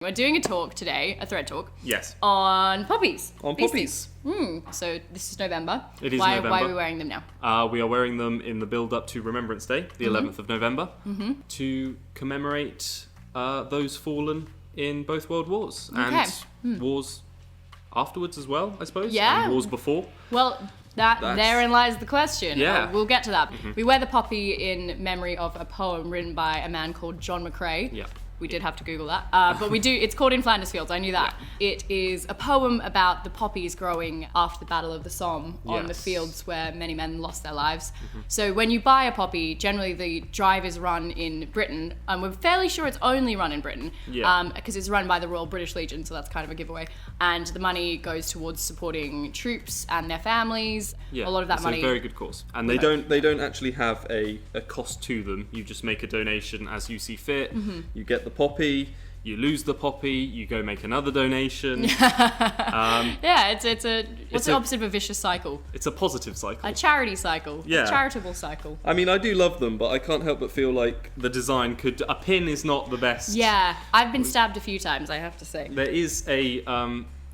We're doing a talk today, a thread talk. Yes. On poppies. On poppies. So this is November. It is November. November. Why are we wearing them now? We are wearing them in the build-up to Remembrance Day, the 11th of November, to commemorate those fallen in both world wars and wars afterwards as well, I suppose. Yeah. And wars before. Well, therein lies the question. Yeah. We'll get to that. We wear the poppy in memory of a poem written by a man called John McCrae. Yeah. We did have to Google that. But we do, it's called In Flanders Fields, I knew that. Yeah. It is a poem about the poppies growing after the Battle of the Somme on the fields where many men lost their lives. So when you buy a poppy, generally the drive is run in Britain, and we're fairly sure it's only run in Britain, because it's run by the Royal British Legion, so that's kind of a giveaway. And the money goes towards supporting troops and their families. Yeah, a lot of that money. It's a very good cause. And they don't actually have a cost to them. You just make a donation as you see fit. You get the poppy, you lose the poppy, you go make another donation. It's the opposite of a vicious cycle? It's a positive cycle. A charity cycle. Yeah. A charitable cycle. I mean, I do love them, but I can't help but feel like the design could... A pin is not the best. Yeah, I've been stabbed a few times, I have to say. There is a...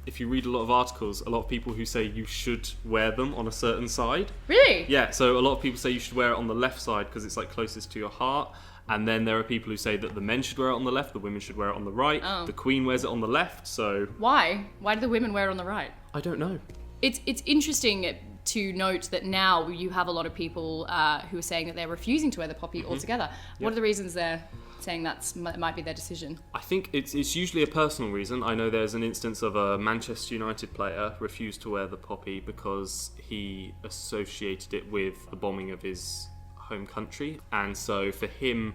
if you read a lot of articles, a lot of people who say you should wear them on a certain side. Really? Yeah, so a lot of people say you should wear it on the left side because it's like closest to your heart. And then there are people who say that the men should wear it on the left, the women should wear it on the right. The Queen wears it on the left, so... Why? Why do the women wear it on the right? I don't know. It's interesting to note that now you have a lot of people who are saying that they're refusing to wear the poppy altogether. What are the reasons they're saying that might be their decision? I think it's usually a personal reason. I know there's an instance of a Manchester United player refused to wear the poppy because he associated it with the bombing of his home country, and so for him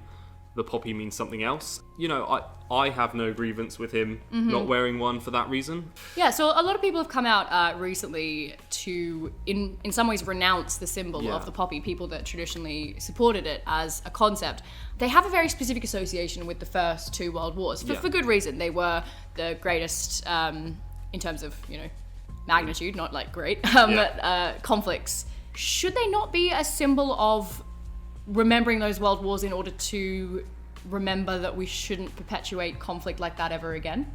the poppy means something else. You know, I have no grievance with him not wearing one for that reason. Yeah, so a lot of people have come out recently to in some ways renounce the symbol of the poppy, people that traditionally supported it as a concept. They have a very specific association with the first two world wars for good reason. They were the greatest in terms of, you know, magnitude, not like great conflicts. Should they not be a symbol of remembering those world wars in order to remember that we shouldn't perpetuate conflict like that ever again?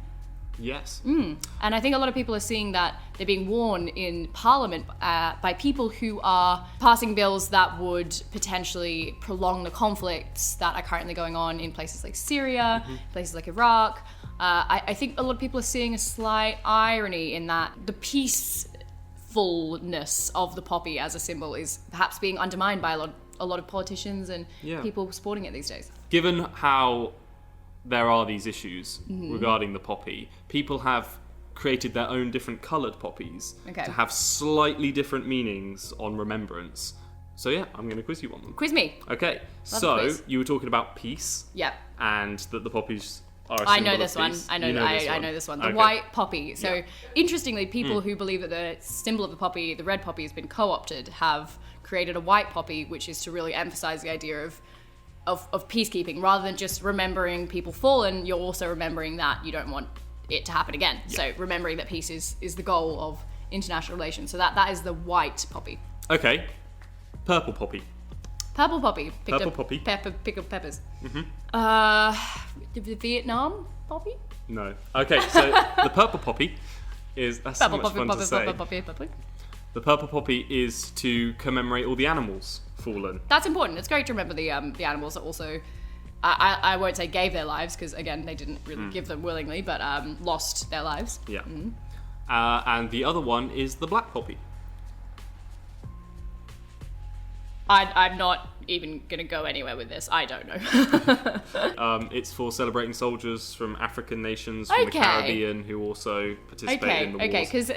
Yes. And I think a lot of people are seeing that they're being worn in Parliament by people who are passing bills that would potentially prolong the conflicts that are currently going on in places like Syria, places like Iraq. I think a lot of people are seeing a slight irony in that the peacefulness of the poppy as a symbol is perhaps being undermined by a lot of politicians and people sporting it these days. Given how there are these issues regarding the poppy, people have created their own different coloured poppies to have slightly different meanings on remembrance. So yeah, I'm going to quiz you on them. Quiz me. Okay, so you were talking about peace. Yep. And that the poppies are a symbol I know this of one. peace. I know this one. The white poppy. So interestingly, people who believe that the symbol of the poppy, the red poppy, has been co-opted, have created a white poppy, which is to really emphasize the idea of peacekeeping. Rather than just remembering people fallen, you're also remembering that you don't want it to happen again. So remembering that peace is the goal of international relations. So that is the white poppy. Okay. Purple poppy. Purple poppy. Purple poppy. Pick up peppers. The Vietnam poppy? No. Okay, so the purple poppy is... That's so much fun to say. The purple poppy is to commemorate all the animals fallen. That's important. It's great to remember the animals that also, I won't say gave their lives, because again, they didn't really give them willingly, but lost their lives. Yeah. And the other one is the black poppy. I'm not even going to go anywhere with this. I don't know. It's for celebrating soldiers from African nations, from the Caribbean, who also participate in the wars. Okay, because,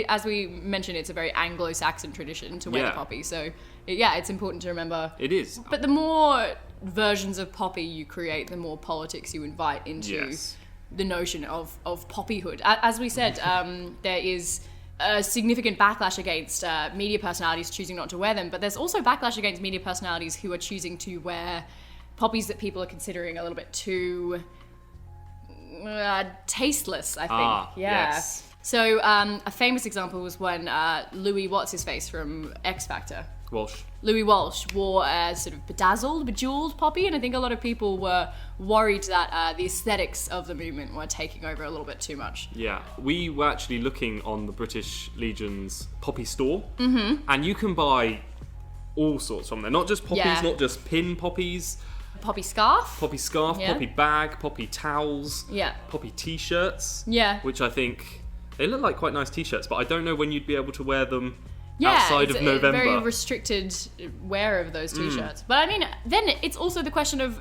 as we mentioned, it's a very Anglo-Saxon tradition to wear the poppy. So, it's important to remember. It is. But the more versions of poppy you create, the more politics you invite into the notion of poppyhood. As we said, there is a significant backlash against media personalities choosing not to wear them, but there's also backlash against media personalities who are choosing to wear poppies that people are considering a little bit too tasteless, I think. Yes. So a famous example was when Louis What's-His-Face from X Factor Louis Walsh wore a sort of bejeweled poppy, and I think a lot of people were worried that the aesthetics of the movement were taking over a little bit too much. Yeah, we were actually looking on the British Legion's poppy store, and you can buy all sorts from there. Not just poppies, not just pin poppies. Poppy scarf, poppy bag, poppy towels, poppy t-shirts, which I think they look like quite nice t-shirts, but I don't know when you'd be able to wear them outside of November. Very restricted wear of those t-shirts. But I mean, then it's also the question of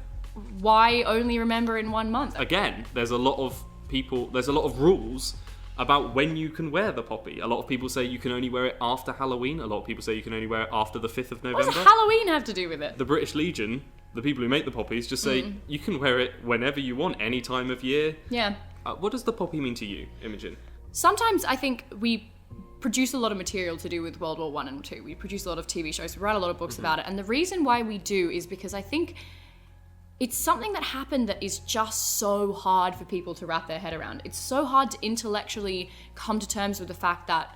why only remember in 1 month? Again, there's a lot of rules about when you can wear the poppy. A lot of people say you can only wear it after Halloween. A lot of people say you can only wear it after the 5th of November. What does Halloween have to do with it? The British Legion, the people who make the poppies, just say you can wear it whenever you want, any time of year. Yeah. What does the poppy mean to you, Imogen? Sometimes I think we produce a lot of material to do with World War I and II. We produce a lot of TV shows, we write a lot of books about it. And the reason why we do is because I think it's something that happened that is just so hard for people to wrap their head around. It's so hard to intellectually come to terms with the fact that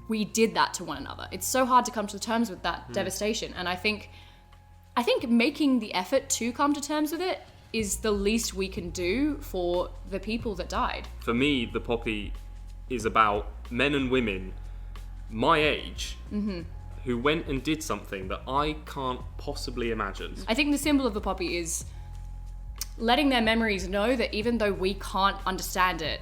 we did that to one another. It's so hard to come to terms with that devastation. And I think making the effort to come to terms with it is the least we can do for the people that died. For me, the poppy is about men and women my age who went and did something that I can't possibly imagine. I think the symbol of the poppy is letting their memories know that even though we can't understand it,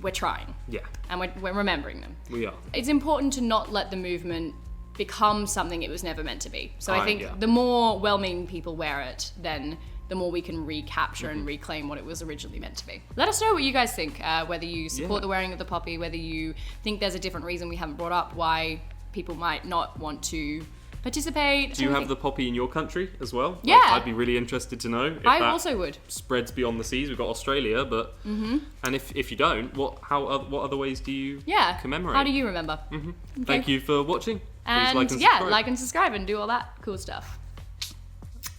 we're trying. Yeah. And we're remembering them. We are. It's important to not let the movement become something it was never meant to be. So I think the more well-meaning people wear it, then the more we can recapture and reclaim what it was originally meant to be. Let us know what you guys think, whether you support the wearing of the poppy, whether you think there's a different reason we haven't brought up why people might not want to participate. Do you have the poppy in your country as well? Yeah. Like, I'd be really interested to know if I that also would. spreads beyond the seas. We've got Australia, but and if you don't, what other ways do you commemorate? How do you remember? Okay. Thank you for watching. And please like and subscribe. like and subscribe and do all that cool stuff.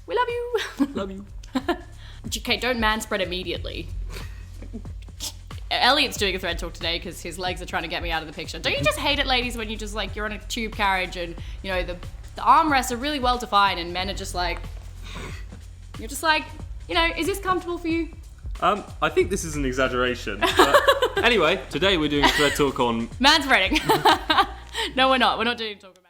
We love you. Love you. Okay, don't manspread immediately. Elliot's doing a thread talk today because his legs are trying to get me out of the picture. Don't you just hate it, ladies, when you just like you're on a tube carriage and you know the armrests are really well defined and men are just like you're just like, you know, is this comfortable for you? I think this is an exaggeration. But anyway, today we're doing a thread talk on manspreading. No, we're not. We're not doing talk about